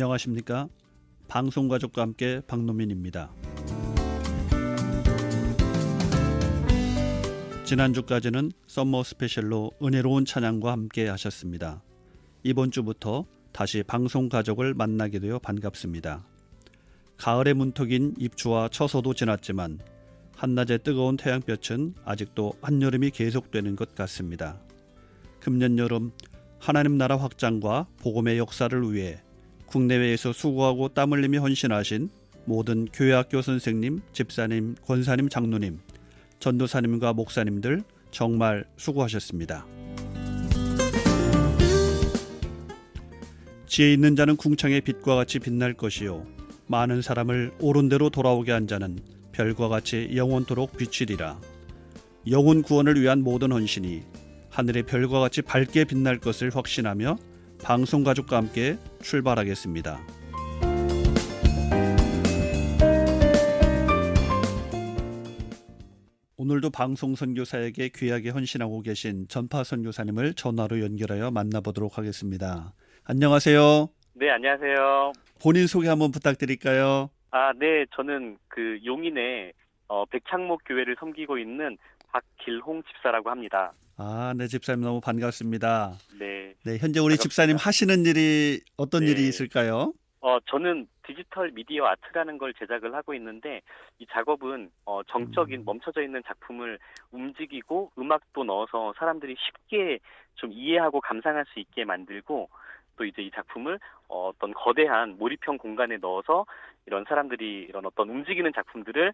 안녕하십니까? 방송가족과 함께 박노민입니다. 지난주까지는 썸머 스페셜로 은혜로운 찬양과 함께 하셨습니다. 이번 주부터 다시 방송가족을 만나게 되어 반갑습니다. 가을의 문턱인 입추와 처서도 지났지만 한낮의 뜨거운 태양볕은 아직도 한여름이 계속되는 것 같습니다. 금년 여름 하나님 나라 확장과 복음의 역사를 위해 국내외에서 수고하고 땀 흘리며 헌신하신 모든 교회학교 선생님, 집사님, 권사님, 장로님, 전도사님과 목사님들 정말 수고하셨습니다. 지혜 있는 자는 궁창의 빛과 같이 빛날 것이요 많은 사람을 옳은 대로 돌아오게 한 자는 별과 같이 영원토록 비치리라. 영혼 구원을 위한 모든 헌신이 하늘의 별과 같이 밝게 빛날 것을 확신하며 방송가족과 함께 출발하겠습니다. 오늘도 방송선교사에게 귀하게 헌신하고 계신 전파선교사님을 전화로 연결하여 만나보도록 하겠습니다. 안녕하세요. 네, 안녕하세요. 본인 소개 한번 부탁드릴까요? 네, 저는 용인의 백창목 교회를 섬기고 있는 박길홍 집사라고 합니다. 네, 집사님 너무 반갑습니다. 네. 네, 현재 우리 반갑습니다. 집사님 하시는 일이 어떤 네. 일이 있을까요? 저는 디지털 미디어 아트라는 걸 제작을 하고 있는데 이 작업은 정적인 멈춰져 있는 작품을 움직이고 음악도 넣어서 사람들이 쉽게 좀 이해하고 감상할 수 있게 만들고 또 이제 이 작품을 어떤 거대한 몰입형 공간에 넣어서 이런 사람들이 이런 어떤 움직이는 작품들을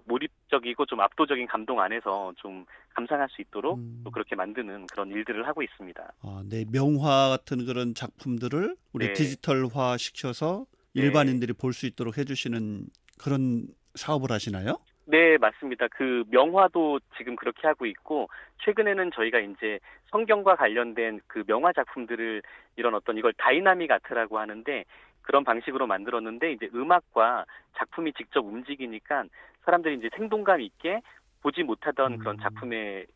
몰입적이고 좀 압도적인 감동 안에서 좀 감상할 수 있도록 또 그렇게 만드는 그런 일들을 하고 있습니다. 네, 명화 같은 그런 작품들을 우리 네. 디지털화 시켜서 네. 일반인들이 볼 수 있도록 해주시는 그런 사업을 하시나요? 네, 맞습니다. 명화도 지금 그렇게 하고 있고, 최근에는 저희가 이제 성경과 관련된 명화 작품들을 이런 어떤 이걸 다이나믹 아트라고 하는데, 그런 방식으로 만들었는데, 이제 음악과 작품이 직접 움직이니까 사람들이 이제 생동감 있게 보지 못하던 그런 작품의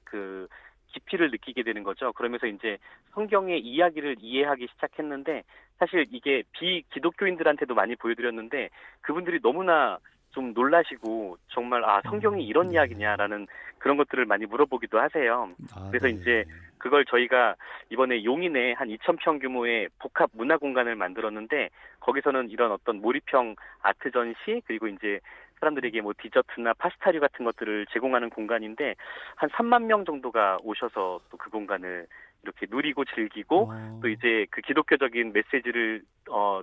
깊이를 느끼게 되는 거죠. 그러면서 이제 성경의 이야기를 이해하기 시작했는데, 사실 이게 비기독교인들한테도 많이 보여드렸는데, 그분들이 너무나 좀 놀라시고 정말 성경이 이런 이야기냐라는 그런 것들을 많이 물어보기도 하세요. 그래서 네. 이제 그걸 저희가 이번에 용인에 한 2,000평 규모의 복합 문화 공간을 만들었는데 거기서는 이런 어떤 몰입형 아트 전시 그리고 이제 사람들에게 뭐 디저트나 파스타류 같은 것들을 제공하는 공간인데 한 3만 명 정도가 오셔서 또 그 공간을 이렇게 누리고 즐기고 또 이제 기독교적인 메시지를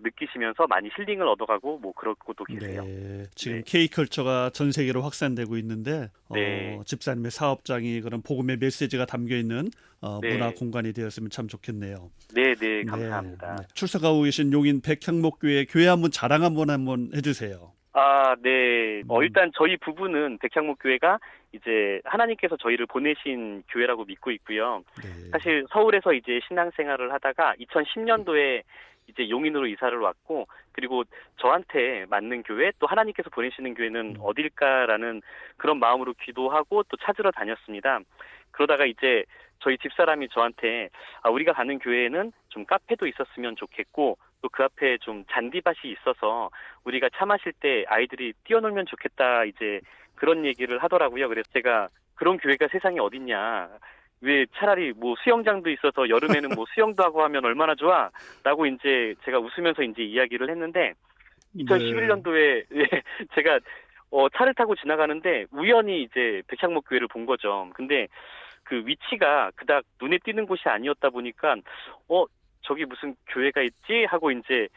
느끼시면서 많이 힐링을 얻어가고 뭐 그러고도 계세요. 네, 지금 네. K컬처가 전 세계로 확산되고 있는데 네. 집사님의 사업장이 그런 복음의 메시지가 담겨 있는 네. 문화 공간이 되었으면 참 좋겠네요. 네, 감사합니다. 네. 출석하고 계신 용인 백향목교회 교회 한번 자랑 한번 해주세요. 네. 일단 저희 부부는 백향목교회가 이제 하나님께서 저희를 보내신 교회라고 믿고 있고요. 네. 사실 서울에서 이제 신앙생활을 하다가 2010년도에 이제 용인으로 이사를 왔고 그리고 저한테 맞는 교회 또 하나님께서 보내시는 교회는 어딜까라는 그런 마음으로 기도하고 또 찾으러 다녔습니다. 그러다가 이제 저희 집사람이 저한테 우리가 가는 교회에는 좀 카페도 있었으면 좋겠고 또 그 앞에 좀 잔디밭이 있어서 우리가 차 마실 때 아이들이 뛰어놀면 좋겠다 이제 그런 얘기를 하더라고요. 그래서 제가 그런 교회가 세상에 어딨냐. 왜 차라리 뭐 수영장도 있어서 여름에는 뭐 수영도 하고 하면 얼마나 좋아? 라고 이제 제가 웃으면서 이제 이야기를 했는데 2011년도에 제가 차를 타고 지나가는데 우연히 이제 백향목 교회를 본 거죠. 근데 그 위치가 그닥 눈에 띄는 곳이 아니었다 보니까 저기 무슨 교회가 있지? 하고 이제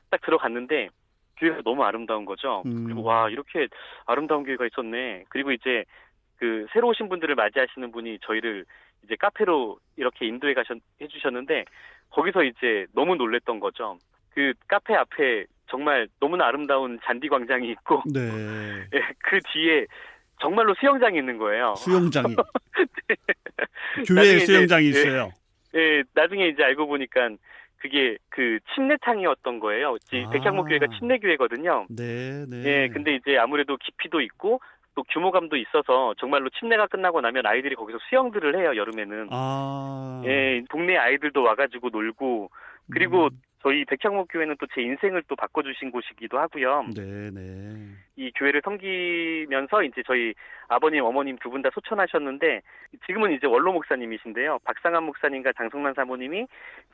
딱 들어갔는데 교회가 너무 아름다운 거죠. 그리고 와 이렇게 아름다운 교회가 있었네. 그리고 이제 새로 오신 분들을 맞이하시는 분이 저희를 이제 카페로 이렇게 해주셨는데 거기서 이제 너무 놀랬던 거죠. 카페 앞에 정말 너무나 아름다운 잔디 광장이 있고 네. 그 뒤에 정말로 수영장이 있는 거예요. 수영장이. 네. 교회에 수영장이 있어요. 네, 나중에 이제 알고 보니까 그게 침례탕이었던 거예요. 백향목교회가 침례교회거든요. 네. 예, 근데 이제 아무래도 깊이도 있고 또 규모감도 있어서 정말로 침례가 끝나고 나면 아이들이 거기서 수영들을 해요, 여름에는. 예, 동네 아이들도 와가지고 놀고 그리고 저희 백향목 교회는 또 제 인생을 또 바꿔주신 곳이기도 하고요. 네, 네. 이 교회를 섬기면서 이제 저희 아버님, 어머님 두 분 다 소천하셨는데 지금은 이제 원로 목사님이신데요. 박상한 목사님과 장성란 사모님이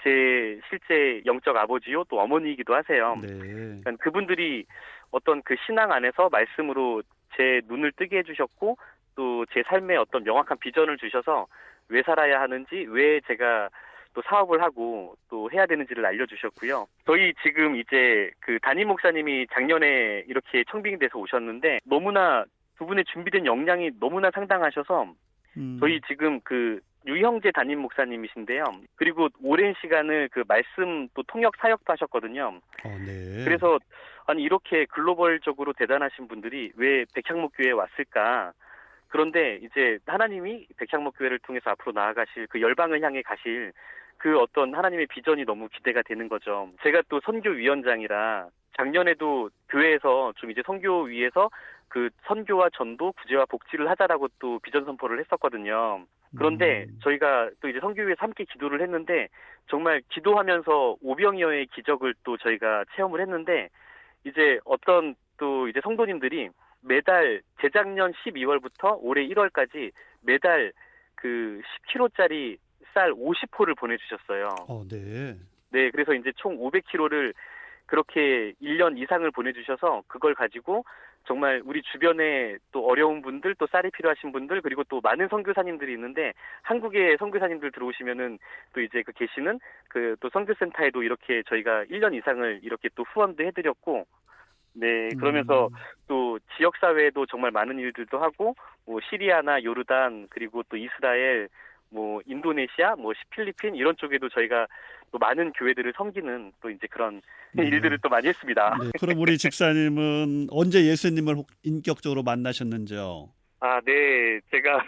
제 실제 영적 아버지요 또 어머니이기도 하세요. 네. 그러니까 그분들이 어떤 그 신앙 안에서 말씀으로 제 눈을 뜨게 해주셨고 또 제 삶에 어떤 명확한 비전을 주셔서 왜 살아야 하는지 왜 제가 또 사업을 하고 또 해야 되는지를 알려주셨고요. 저희 지금 이제 그 담임 목사님이 작년에 이렇게 청빙돼서 오셨는데 너무나 두 분의 준비된 역량이 너무나 상당하셔서 저희 지금 그 유형재 담임 목사님이신데요. 그리고 오랜 시간을 그 말씀 또 통역 사역도 하셨거든요. 네. 그래서 아니 이렇게 글로벌적으로 대단하신 분들이 왜 백향목 교회에 왔을까? 그런데 이제 하나님이 백향목 교회를 통해서 앞으로 나아가실 그 열방을 향해 가실 그 어떤 하나님의 비전이 너무 기대가 되는 거죠. 제가 또 선교위원장이라 작년에도 교회에서 좀 이제 선교위에서 그 선교와 전도, 구제와 복지를 하자라고 또 비전 선포를 했었거든요. 그런데 저희가 또 이제 선교위에서 함께 기도를 했는데 정말 기도하면서 오병이어의 기적을 또 저희가 체험을 했는데 이제 어떤 또 이제 성도님들이 매달 재작년 12월부터 올해 1월까지 매달 그 10kg짜리 쌀 50포를 보내주셨어요. 네. 네, 그래서 이제 총 500kg를 그렇게 1년 이상을 보내주셔서 그걸 가지고 정말 우리 주변에 또 어려운 분들 또 쌀이 필요하신 분들 그리고 또 많은 선교사님들이 있는데 한국에 선교사님들 들어오시면은 또 이제 그 계시는 그 또 선교센터에도 이렇게 저희가 1년 이상을 이렇게 또 후원도 해드렸고 네, 그러면서 또 지역사회에도 정말 많은 일들도 하고, 뭐, 시리아나 요르단, 그리고 또 이스라엘, 뭐, 인도네시아, 뭐, 필리핀, 이런 쪽에도 저희가 또 많은 교회들을 섬기는 또 이제 그런 일들을 또 많이 했습니다. 네. 그럼 우리 집사님은 언제 예수님을 인격적으로 만나셨는지요? 아, 네. 제가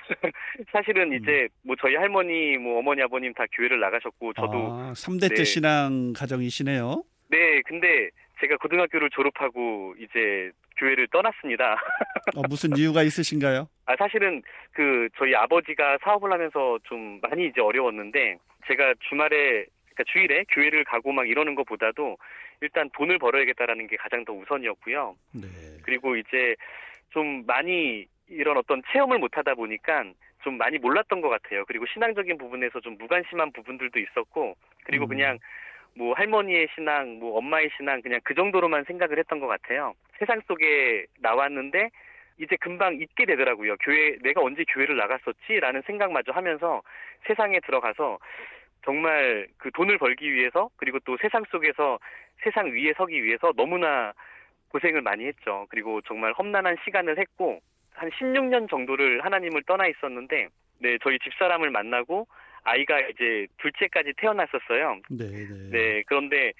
사실은 이제 뭐 저희 할머니, 뭐 어머니, 아버님 다 교회를 나가셨고, 저도 3대째 네. 신앙 가정이시네요. 네, 근데 제가 고등학교를 졸업하고 이제 교회를 떠났습니다. 무슨 이유가 있으신가요? 사실은 그 저희 아버지가 사업을 하면서 좀 많이 이제 어려웠는데 제가 주말에 그러니까 주일에 교회를 가고 막 이러는 것보다도 일단 돈을 벌어야겠다라는 게 가장 더 우선이었고요. 네. 그리고 이제 좀 많이 이런 어떤 체험을 못 하다 보니까 좀 많이 몰랐던 것 같아요. 그리고 신앙적인 부분에서 좀 무관심한 부분들도 있었고 그리고 그냥 뭐 할머니의 신앙, 뭐 엄마의 신앙 그냥 그 정도로만 생각을 했던 것 같아요. 세상 속에 나왔는데 이제 금방 잊게 되더라고요. 내가 언제 교회를 나갔었지라는 생각마저 하면서 세상에 들어가서 정말 그 돈을 벌기 위해서 그리고 또 세상 속에서 세상 위에 서기 위해서 너무나 고생을 많이 했죠. 그리고 정말 험난한 시간을 했고 한 16년 정도를 하나님을 떠나 있었는데 네, 저희 집사람을 만나고 아이가 이제 둘째까지 태어났었어요. 네, 그런데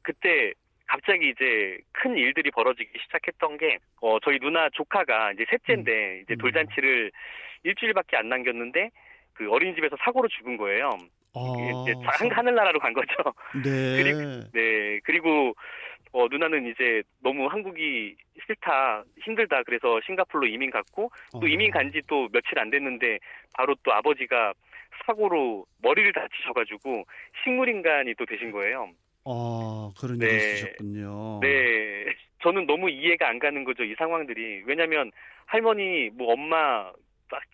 그때 갑자기 이제 큰 일들이 벌어지기 시작했던 게, 저희 누나 조카가 이제 셋째인데, 이제 돌잔치를 일주일밖에 안 남겼는데, 그 어린이집에서 사고로 죽은 거예요. 이제 하늘나라로 간 거죠. 네. 그리고 누나는 이제 너무 한국이 싫다, 힘들다, 그래서 싱가포르로 이민 갔고, 또 이민 간 지 또 며칠 안 됐는데, 바로 또 아버지가 사고로 머리를 다치셔가지고 식물인간이 또 되신 거예요. 그런 일이 있으셨군요. 네. 저는 너무 이해가 안 가는 거죠, 이 상황들이. 왜냐면 할머니, 뭐 엄마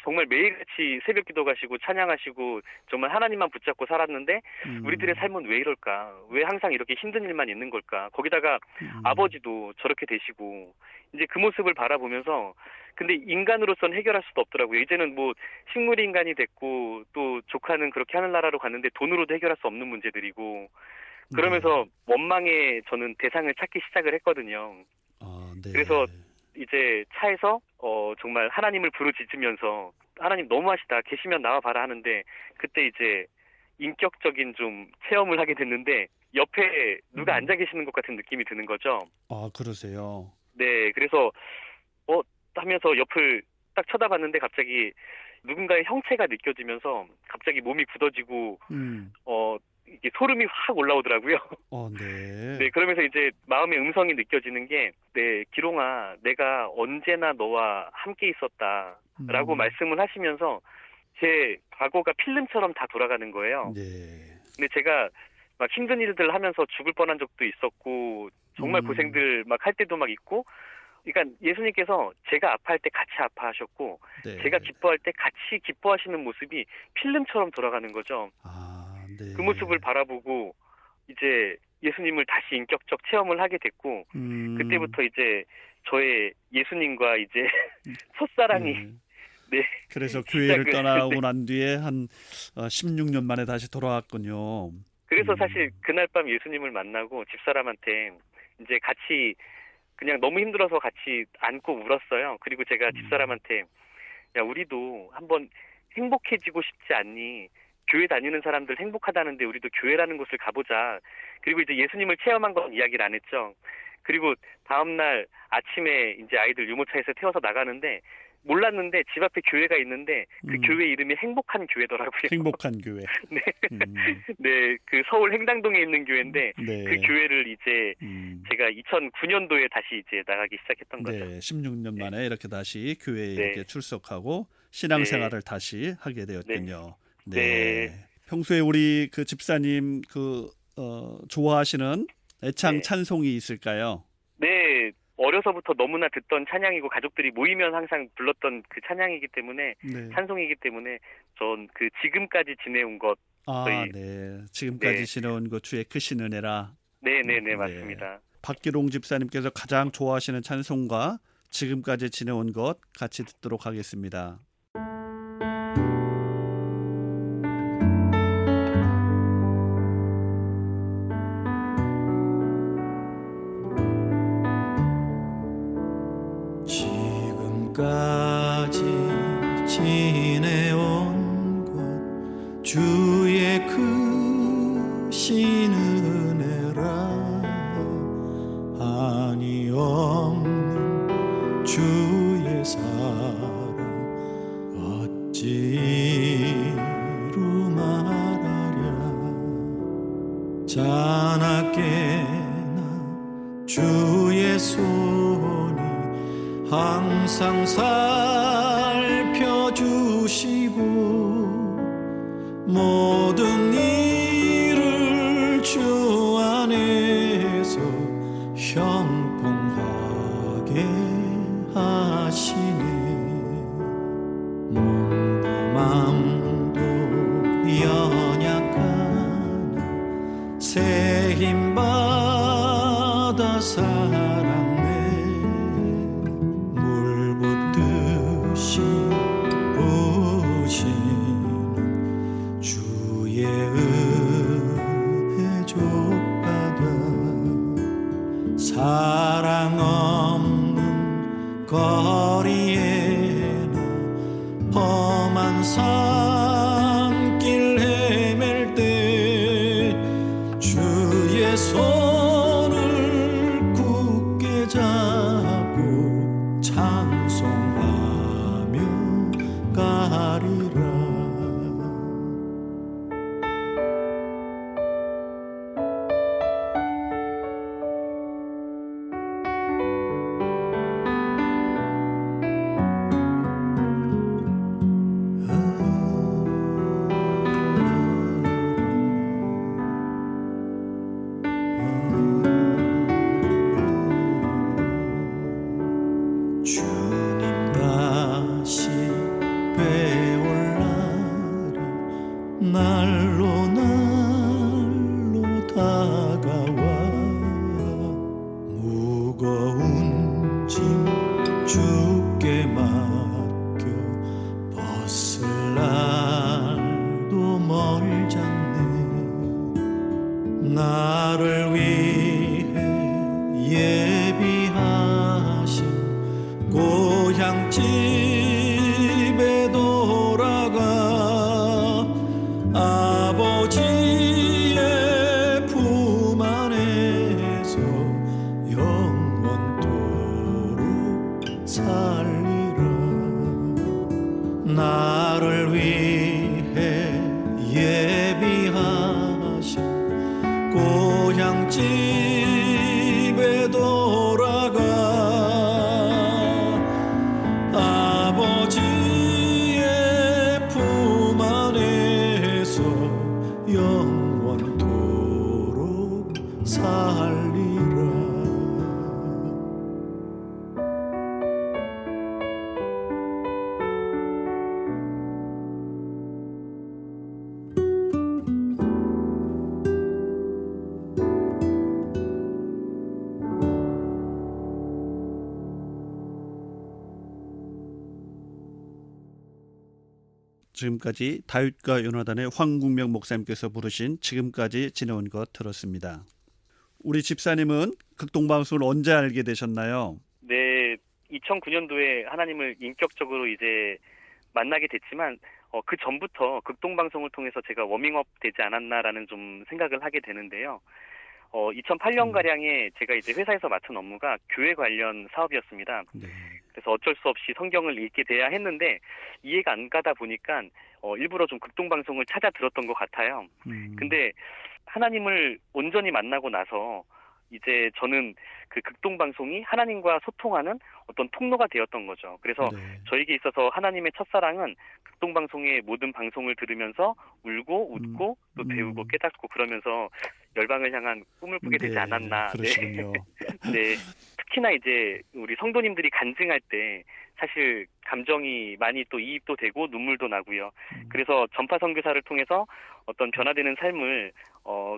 정말 매일같이 새벽 기도 가시고 찬양하시고 정말 하나님만 붙잡고 살았는데 우리들의 삶은 왜 이럴까? 왜 항상 이렇게 힘든 일만 있는 걸까? 거기다가 아버지도 저렇게 되시고 이제 그 모습을 바라보면서 근데 인간으로서는 해결할 수도 없더라고요. 이제는 뭐 식물 인간이 됐고 또 조카는 그렇게 하늘나라로 갔는데 돈으로도 해결할 수 없는 문제들이고 그러면서 원망의 저는 대상을 찾기 시작을 했거든요. 네. 그래서 이제 차에서 정말 하나님을 부르짖으면서 하나님 너무하시다 계시면 나와봐라 하는데 그때 이제 인격적인 좀 체험을 하게 됐는데 옆에 누가 앉아 계시는 것 같은 느낌이 드는 거죠. 그러세요? 네, 그래서 하면서 옆을 딱 쳐다봤는데 갑자기 누군가의 형체가 느껴지면서 갑자기 몸이 굳어지고 이게 소름이 확 올라오더라고요. 네. 네, 그러면서 이제 마음의 음성이 느껴지는 게, 네, 기롱아, 내가 언제나 너와 함께 있었다라고 말씀을 하시면서 제 과거가 필름처럼 다 돌아가는 거예요. 네. 근데 제가 막 힘든 일들 하면서 죽을 뻔한 적도 있었고 정말 고생들 막 할 때도 막 있고, 그러니까 예수님께서 제가 아파할 때 같이 아파하셨고 네. 제가 기뻐할 때 같이 기뻐하시는 모습이 필름처럼 돌아가는 거죠. 아, 네. 그 모습을 바라보고 이제 예수님을 다시 인격적 체험을 하게 됐고, 그때부터 이제 저의 예수님과 이제 첫사랑이 네. 네. 그래서 교회를 시작을- 떠나고 네. 난 뒤에 한 16년 만에 다시 돌아왔군요. 그래서 사실 그날 밤 예수님을 만나고 집사람한테 이제 같이 그냥 너무 힘들어서 같이 안고 울었어요. 그리고 제가 집사람한테 야, 우리도 한번 행복해지고 싶지 않니? 교회 다니는 사람들 행복하다는데 우리도 교회라는 곳을 가보자. 그리고 이제 예수님을 체험한 건 이야기를 안 했죠. 그리고 다음날 아침에 이제 아이들 유모차에서 태워서 나가는데 몰랐는데 집 앞에 교회가 있는데 그 교회 이름이 행복한 교회더라고요. 행복한 교회. 네. 음, 네, 그 서울 행당동에 있는 교회인데 네. 그 교회를 이제 제가 2009년도에 다시 이제 나가기 시작했던 거죠. 네, 16년 만에 이렇게 다시 교회에 네. 이렇게 출석하고 신앙생활을 다시 하게 되었군요. 네. 네. 평소에 우리 그 집사님 좋아하시는 애창 네. 찬송이 있을까요? 네, 어려서부터 너무나 듣던 찬양이고 가족들이 모이면 항상 불렀던 그 찬양이기 때문에 네. 찬송이기 때문에 전 그 지금까지 지내온 것, 아, 저희- 네. 지금까지 네. 지내온 그 주의 크신 은혜라. 네네네 맞습니다. 박기롱 집사님께서 가장 좋아하시는 찬송과 지금까지 지내온 것 같이 듣도록 하겠습니다. 지금까지 지내온 것 주의 크신 은혜라 한이 없는 주의 사랑 어찌 이루 말하랴 자나깨나 주의 손이 항상 살펴주시고 모든 일을 주 안에서 형통하게 하시니 몸도 맘도 연약한 새 힘 받아 살았네 물 붓듯이 부시는 주의 은혜 족받아 사랑 없는 거리에는 험한 산길 헤맬 때 주의 손을 굳게 잡고 찬송하며 가리라 주님 다시 뵈올 날이 날로 날로 다가와 무거운 짐 주께 맡겨 벗을 날도 멀잖네 나를 위해 예비하신 고향집에 돌아가 아버지의 품 안에서 영원토록 살리라 나를 위해 예비하신 고향집에 돌아가 아버지의 품 안에서 영원토록 지금까지 다윗과 요나단의 황국명 목사님께서 부르신 지금까지 지내온 것 들었습니다. 우리 집사님은 극동방송을 언제 알게 되셨나요? 네, 2009년도에 하나님을 인격적으로 이제 만나게 됐지만 그 전부터 극동방송을 통해서 제가 워밍업 되지 않았나라는 좀 생각을 하게 되는데요. 2008년가량에 제가 이제 회사에서 맡은 업무가 교회 관련 사업이었습니다. 네. 그래서 어쩔 수 없이 성경을 읽게 돼야 했는데 이해가 안 가다 보니까 일부러 좀 극동방송을 찾아 들었던 것 같아요. 근데 하나님을 온전히 만나고 나서 이제 저는 그 극동방송이 하나님과 소통하는 어떤 통로가 되었던 거죠. 그래서 네. 저에게 있어서 하나님의 첫사랑은 극동방송의 모든 방송을 들으면서 울고 웃고 또 배우고 깨닫고 그러면서 열방을 향한 꿈을 꾸게 되지 않았나. 그러시군요. 네. 네. 특히나 이제 우리 성도님들이 간증할 때 사실 감정이 많이 또 이입도 되고 눈물도 나고요. 그래서 전파 선교사를 통해서 어떤 변화되는 삶을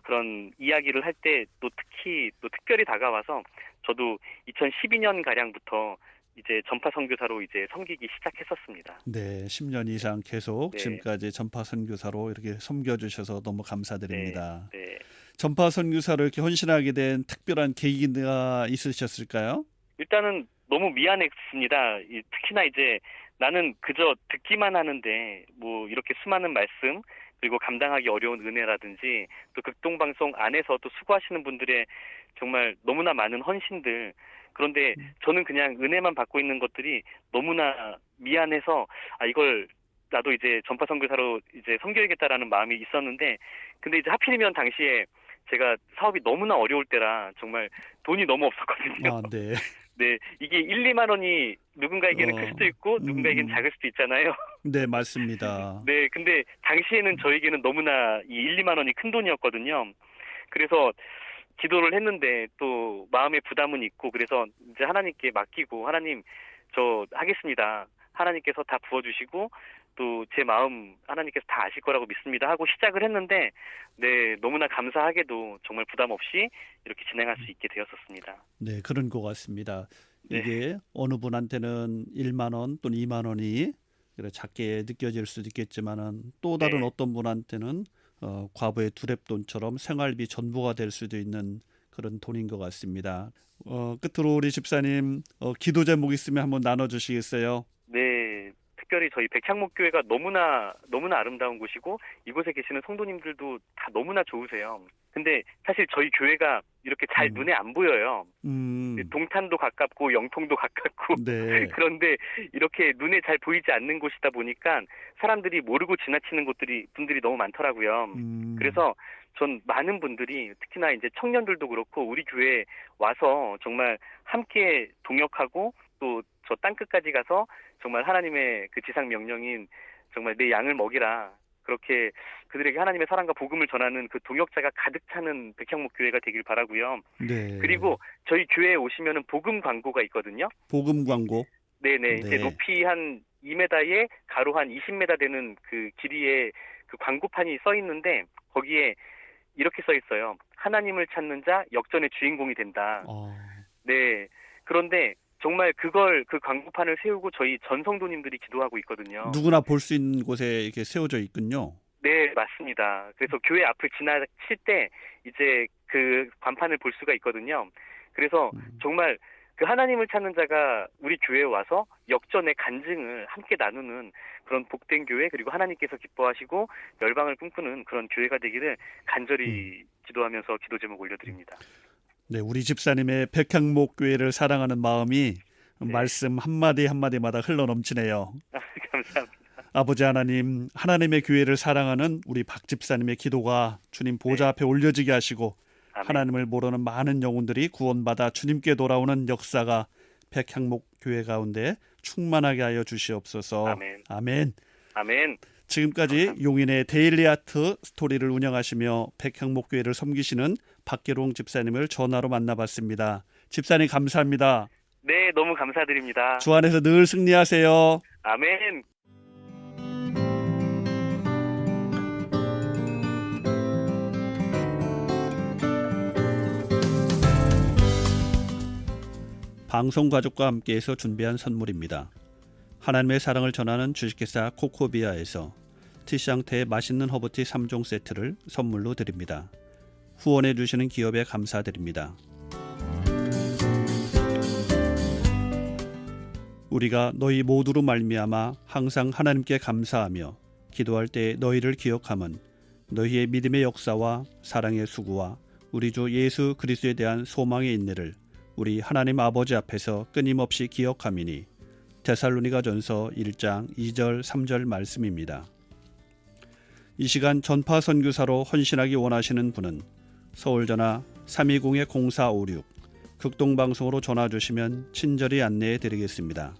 그런 이야기를 할 때 또 특히 또 특별히 다가와서 저도 2012년 가량부터 이제 전파 선교사로 이제 섬기기 시작했었습니다. 네, 10년 이상 계속 네. 지금까지 전파 선교사로 이렇게 섬겨주셔서 너무 감사드립니다. 네. 네. 전파 선교사로 이렇게 헌신하게 된 특별한 계기가 있으셨을까요? 일단은 너무 미안했습니다. 특히나 이제 나는 그저 듣기만 하는데 뭐 이렇게 수많은 말씀 그리고 감당하기 어려운 은혜라든지 또 극동방송 안에서 또 수고하시는 분들의 정말 너무나 많은 헌신들 그런데 저는 그냥 은혜만 받고 있는 것들이 너무나 미안해서 이걸 나도 이제 전파 선교사로 이제 섬겨야겠다라는 마음이 있었는데 근데 이제 하필이면 당시에 제가 사업이 너무나 어려울 때라 정말 돈이 너무 없었거든요. 네. 네, 이게 1, 2만 원이 누군가에게는 클 수도 있고 누군가에게는 작을 수도 있잖아요. 네, 맞습니다. 네, 근데 당시에는 저에게는 너무나 이 1, 2만 원이 큰 돈이었거든요. 그래서 기도를 했는데 또 마음의 부담은 있고 그래서 이제 하나님께 맡기고 하나님 저 하겠습니다. 하나님께서 다 부어주시고 또 제 마음 하나님께서 다 아실 거라고 믿습니다 하고 시작을 했는데 네 너무나 감사하게도 정말 부담 없이 이렇게 진행할 수 있게 되었었습니다. 네, 그런 것 같습니다. 네. 이게 어느 분한테는 1만 원 또는 2만 원이 작게 느껴질 수도 있겠지만은 또 다른 네. 어떤 분한테는 과부의 두랩돈처럼 생활비 전부가 될 수도 있는 그런 돈인 것 같습니다. 끝으로 우리 집사님 기도 제목 있으면 한번 나눠주시겠어요? 네, 특별히 저희 백향목교회가 너무나 아름다운 곳이고 이곳에 계시는 성도님들도 다 너무나 좋으세요. 근데 사실 저희 교회가 이렇게 잘 눈에 안 보여요. 동탄도 가깝고 영통도 가깝고 네. 그런데 이렇게 눈에 잘 보이지 않는 곳이다 보니까 사람들이 모르고 지나치는 분들이 너무 많더라고요. 그래서 전 많은 분들이 특히나 이제 청년들도 그렇고 우리 교회에 와서 정말 함께 동역하고 또 저 땅끝까지 가서 정말 하나님의 그 지상 명령인 정말 내 양을 먹이라 그렇게 그들에게 하나님의 사랑과 복음을 전하는 그 동역자가 가득 차는 백향목교회가 되길 바라고요. 네. 그리고 저희 교회에 오시면은 복음 광고가 있거든요. 복음 광고. 네네. 네. 이제 높이 한 2m에 가로 한 20m 되는 그 길이에 그 광고판이 써 있는데 거기에 이렇게 써 있어요. 하나님을 찾는 자 역전의 주인공이 된다. 네. 그런데 정말 그 광고판을 세우고 저희 전 성도님들이 기도하고 있거든요. 누구나 볼 수 있는 곳에 이렇게 세워져 있군요. 네, 맞습니다. 그래서 교회 앞을 지나칠 때 이제 그 간판을 볼 수가 있거든요. 그래서 정말 그 하나님을 찾는 자가 우리 교회에 와서 역전의 간증을 함께 나누는 그런 복된 교회 그리고 하나님께서 기뻐하시고 열방을 꿈꾸는 그런 교회가 되기를 간절히 기도하면서 기도 제목 올려드립니다. 네, 우리 집사님의 백향목 교회를 사랑하는 마음이 네. 말씀 한마디 한마디마다 흘러넘치네요. 감사합니다. 아버지 하나님, 하나님의 교회를 사랑하는 우리 박 집사님의 기도가 주님 보좌 앞에 올려지게 하시고 아멘. 하나님을 모르는 많은 영혼들이 구원받아 주님께 돌아오는 역사가 백향목 교회 가운데 충만하게 하여 주시옵소서. 아멘. 아멘. 아멘. 지금까지 용인의 데일리 아트 스토리를 운영하시며 백향목 교회를 섬기시는 박계롱 집사님을 전화로 만나봤습니다. 집사님 감사합니다. 네, 너무 감사드립니다. 주 안에서 늘 승리하세요. 아멘. 방송 가족과 함께해서 준비한 선물입니다. 하나님의 사랑을 전하는 주식회사 코코비아에서 티샹테의 맛있는 허브티 3종 세트를 선물로 드립니다. 후원해 주시는 기업에 감사드립니다. 우리가 너희 모두로 말미암아 항상 하나님께 감사하며 기도할 때 너희를 기억함은 너희의 믿음의 역사와 사랑의 수고와 우리 주 예수 그리스도에 대한 소망의 인내를 우리 하나님 아버지 앞에서 끊임없이 기억함이니 데살로니가전서 1장 2절 3절 말씀입니다. 이 시간 전파 선교사로 헌신하기 원하시는 분은 서울전화 320-0456 극동방송으로 전화 주시면 친절히 안내해 드리겠습니다.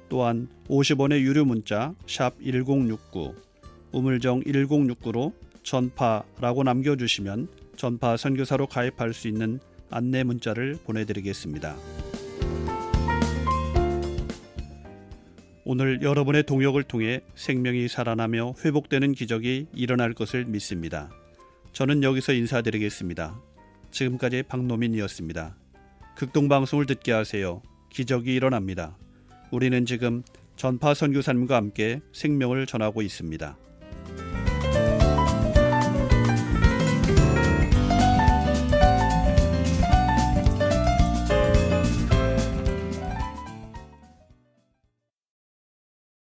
또한 50원의 유료 문자 샵 1069 우물정 1069로 전파라고 남겨주시면 전파 선교사로 가입할 수 있는 안내 문자를 보내드리겠습니다. 오늘 여러분의 동역을 통해 생명이 살아나며 회복되는 기적이 일어날 것을 믿습니다. 저는 여기서 인사드리겠습니다. 지금까지 박노민이었습니다. 극동방송을 듣게 하세요. 기적이 일어납니다. 우리는 지금 전파 선교사님과 함께 생명을 전하고 있습니다.